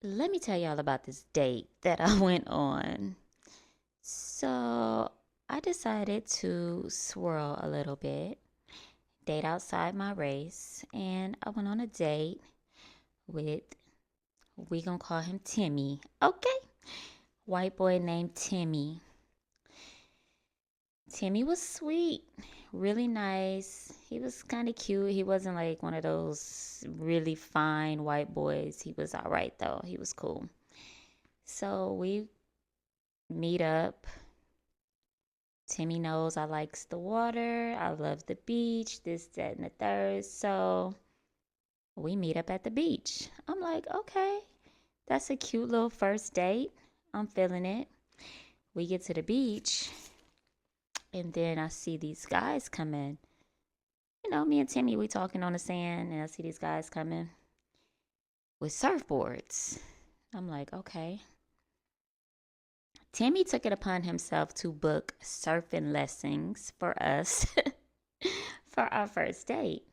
Let me tell y'all about this date that I went on. So, I decided to swirl a little bit, date outside my race, and I went on a date with, we gonna call him Timmy. Okay. White boy named Timmy. Timmy was sweet, really nice. He was kind of cute. He wasn't like one of those really fine white boys. He was all right though. He was cool. So we meet up. Timmy knows I likes the water. I love the beach, this, that, and the third. So we meet up at the beach. I'm like, okay, that's a cute little first date. I'm feeling it. We get to the beach, and then I see these guys come in. Me and Timmy, we talking on the sand, and I see these guys coming with surfboards. I'm like, okay. Timmy took it upon himself to book surfing lessons for us for our first date.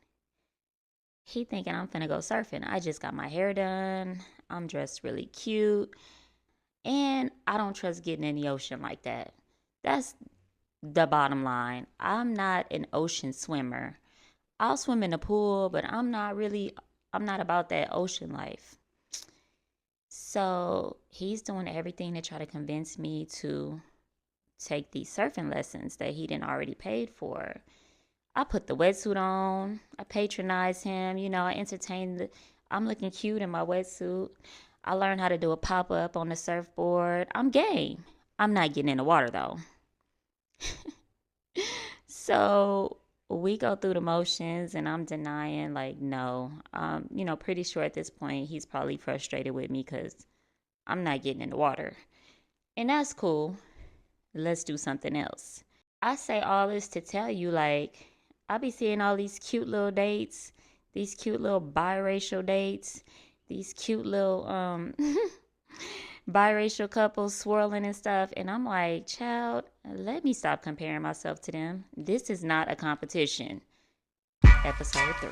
He thinking I'm finna go surfing. I just got my hair done. I'm dressed really cute. And I don't trust getting in the ocean like that. That's the bottom line. I'm not an ocean swimmer. I'll swim in the pool, but I'm not about that ocean life. So he's doing everything to try to convince me to take these surfing lessons that he didn't already paid for. I put the wetsuit on. I patronize him. I entertain I'm looking cute in my wetsuit. I learned how to do a pop up on the surfboard. I'm game. I'm not getting in the water though. So we go through the motions and I'm denying, like, no. Pretty sure at this point he's probably frustrated with me because I'm not getting in the water. And that's cool. Let's do something else. I say all this to tell you, like, I be seeing all these cute little dates, these cute little biracial dates, these cute little biracial couples swirling and stuff, and I'm like, child, let me stop comparing myself to them. This is not a competition. Episode 3.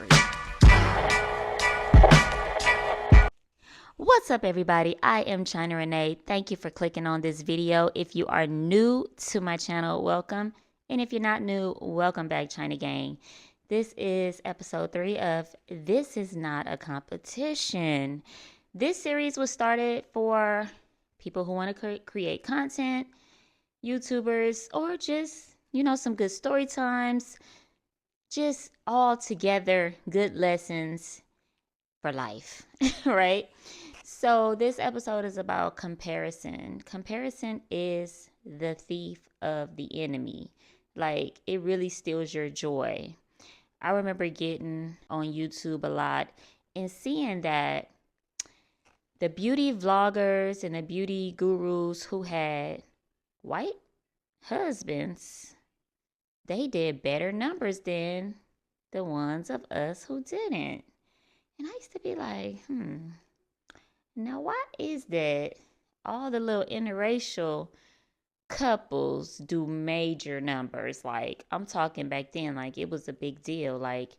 What's up, everybody? I am Renee. Thank you for clicking on this video. If you are new to my channel, welcome. And if you're not new, welcome back, China Gang. This is episode 3 of This Is Not a Competition. This series was started for people who want to create content, YouTubers, or just, some good story times, just all together good lessons for life, right? So, this episode is about comparison. Comparison is the thief of the enemy. Like, it really steals your joy. I remember getting on YouTube a lot and seeing that the beauty vloggers and the beauty gurus who had white husbands, they did better numbers than the ones of us who didn't. And I used to be like, now why is that all the little interracial couples do major numbers? Like, I'm talking back then, like it was a big deal. Like,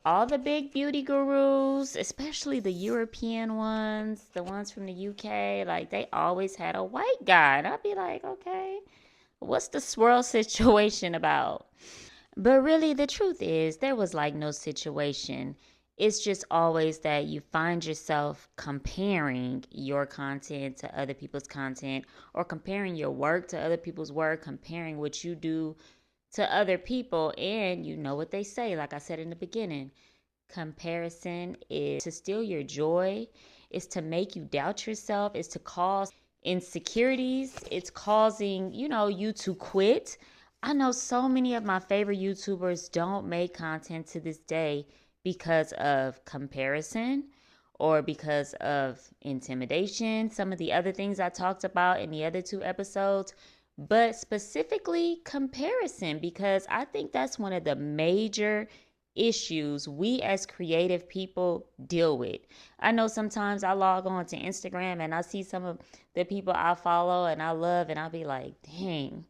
all the big beauty gurus, especially the European ones, the ones from the UK, like they always had a white guy. And I'd be like, okay, what's the swirl situation about? But really, the truth is, there was like no situation. It's just always that you find yourself comparing your content to other people's content, or comparing your work to other people's work, comparing what you do to other people. And you know what they say, like I said in the beginning, comparison is to steal your joy, is to make you doubt yourself, is to cause insecurities, it's causing, you to quit. I know so many of my favorite YouTubers don't make content to this day because of comparison or because of intimidation, some of the other things I talked about in the other 2 episodes, but specifically comparison, because I think that's one of the major issues we as creative people deal with. I know sometimes I log on to Instagram and I see some of the people I follow and I love, and I'll be like, dang,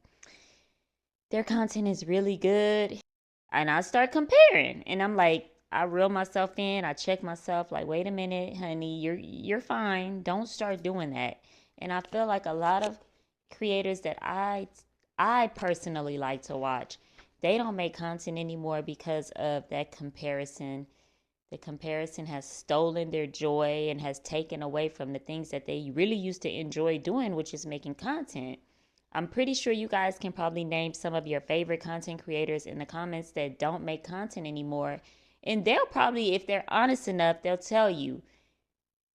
their content is really good. And I start comparing and I'm like, I reel myself in. I check myself like, wait a minute, honey, you're fine. Don't start doing that. And I feel like a lot of creators that I personally like to watch, they don't make content anymore because of that comparison. The comparison has stolen their joy and has taken away from the things that they really used to enjoy doing, which is making content. I'm pretty sure you guys can probably name some of your favorite content creators in the comments that don't make content anymore. And they'll probably, if they're honest enough, they'll tell you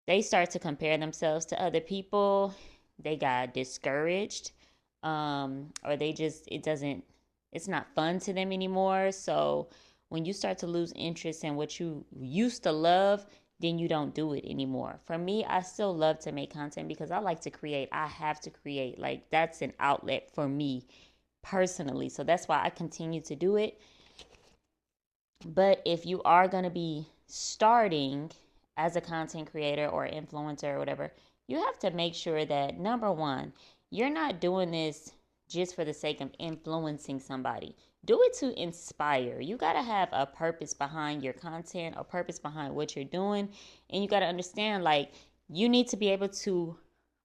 they start to compare themselves to other people. They got discouraged, or they just, it's not fun to them anymore. So when you start to lose interest in what you used to love, then you don't do it anymore. For me, I still love to make content because I like to create. I have to create. Like, that's an outlet for me personally. So that's why I continue to do it. But if you are going to be starting as a content creator or influencer or whatever, you have to make sure that, number one, you're not doing this just for the sake of influencing somebody. Do it to inspire. You got to have a purpose behind your content, a purpose behind what you're doing. And you got to understand, like, you need to be able to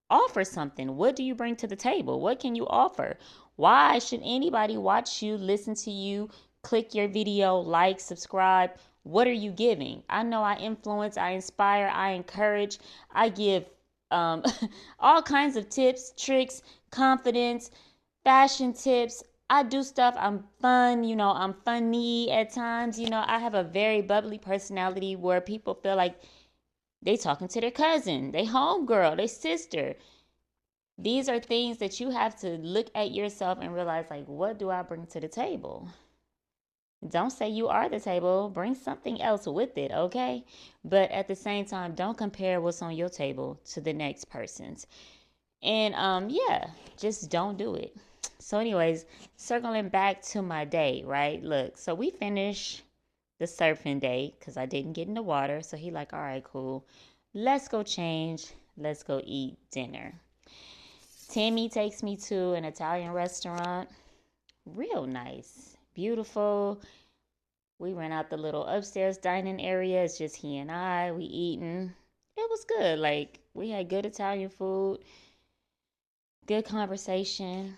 offer something. What do you bring to the table? What can you offer? Why should anybody watch you, listen to you, click your video, like, subscribe? What are you giving? I know I influence, I inspire, I encourage, I give um, all kinds of tips, tricks, confidence, fashion tips. I do stuff. I'm fun, I'm funny at times. I have a very bubbly personality where people feel like they talking to their cousin, they homegirl, they sister. These are things that you have to look at yourself and realize, like, what do I bring to the table? Don't say you are the table. Bring something else with it, okay? But at the same time, don't compare what's on your table to the next person's. And yeah, just don't do it. So anyways, circling back to my day, right? Look, so we finished the surfing day because I didn't get in the water. So he like, all right, cool. Let's go change. Let's go eat dinner. Timmy takes me to an Italian restaurant. Real nice. Beautiful. We ran out the little upstairs dining area. It's just he and I. We eating. It was good. Like, we had good Italian food, good conversation.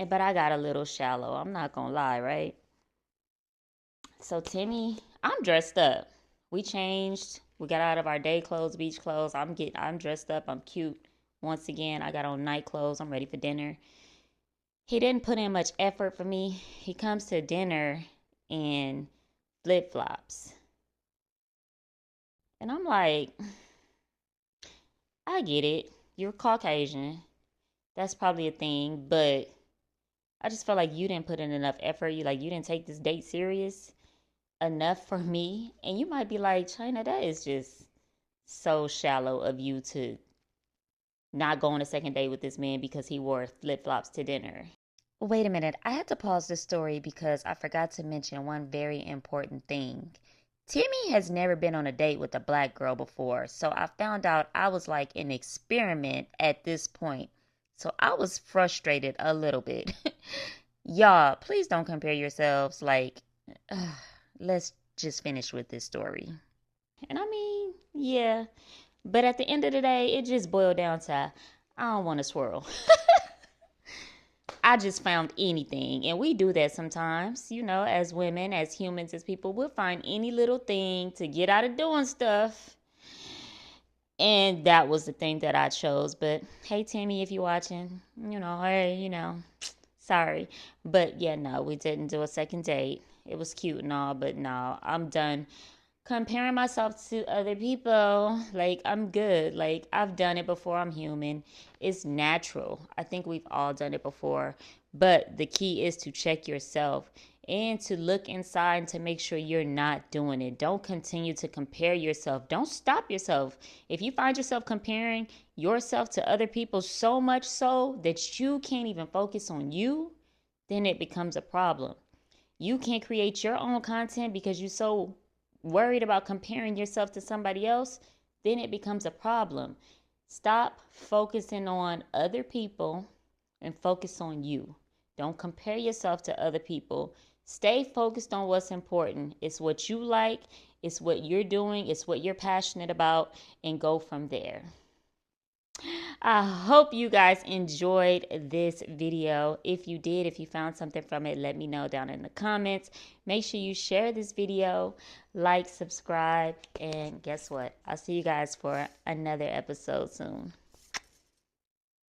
But I got a little shallow. I'm not gonna lie, right? So Timmy, I'm dressed up. We changed. We got out of our day clothes, beach clothes. I'm dressed up. I'm cute. Once again, I got on night clothes. I'm ready for dinner. He didn't put in much effort for me. He comes to dinner in flip flops. And I'm like, I get it. You're Caucasian. That's probably a thing. But I just felt like you didn't put in enough effort. You didn't take this date serious enough for me. And you might be like, China, that is just so shallow of you to not go on a second date with this man because he wore flip flops to dinner. Wait a minute, I had to pause this story because I forgot to mention one very important thing. Timmy has never been on a date with a black girl before, so I found out I was like an experiment at this point. So I was frustrated a little bit. Y'all, please don't compare yourselves. Let's just finish with this story. And I mean, yeah, but at the end of the day, it just boiled down to I don't want to swirl. I just found anything. And we do that sometimes, as women, as humans, as people, we'll find any little thing to get out of doing stuff. And that was the thing that I chose. But hey, Timmy, if you're watching, hey, sorry. But yeah, no, we didn't do a second date. It was cute and all, but no, I'm done comparing myself to other people. Like, I'm good. Like, I've done it before. I'm human. It's natural. I think we've all done it before. But the key is to check yourself and to look inside to make sure you're not doing it. Don't continue to compare yourself. Don't stop yourself. If you find yourself comparing yourself to other people so much so that you can't even focus on you, then it becomes a problem. You can't create your own content because you're so worried about comparing yourself to somebody else, then it becomes a problem. Stop focusing on other people and focus on you. Don't compare yourself to other people. Stay focused on what's important. It's what you like. It's what you're doing, it's what you're passionate about, and go from there. I hope you guys enjoyed this video. If you did, if you found something from it, let me know down in the comments. Make sure you share this video, like, subscribe, and guess what? I'll see you guys for another episode soon.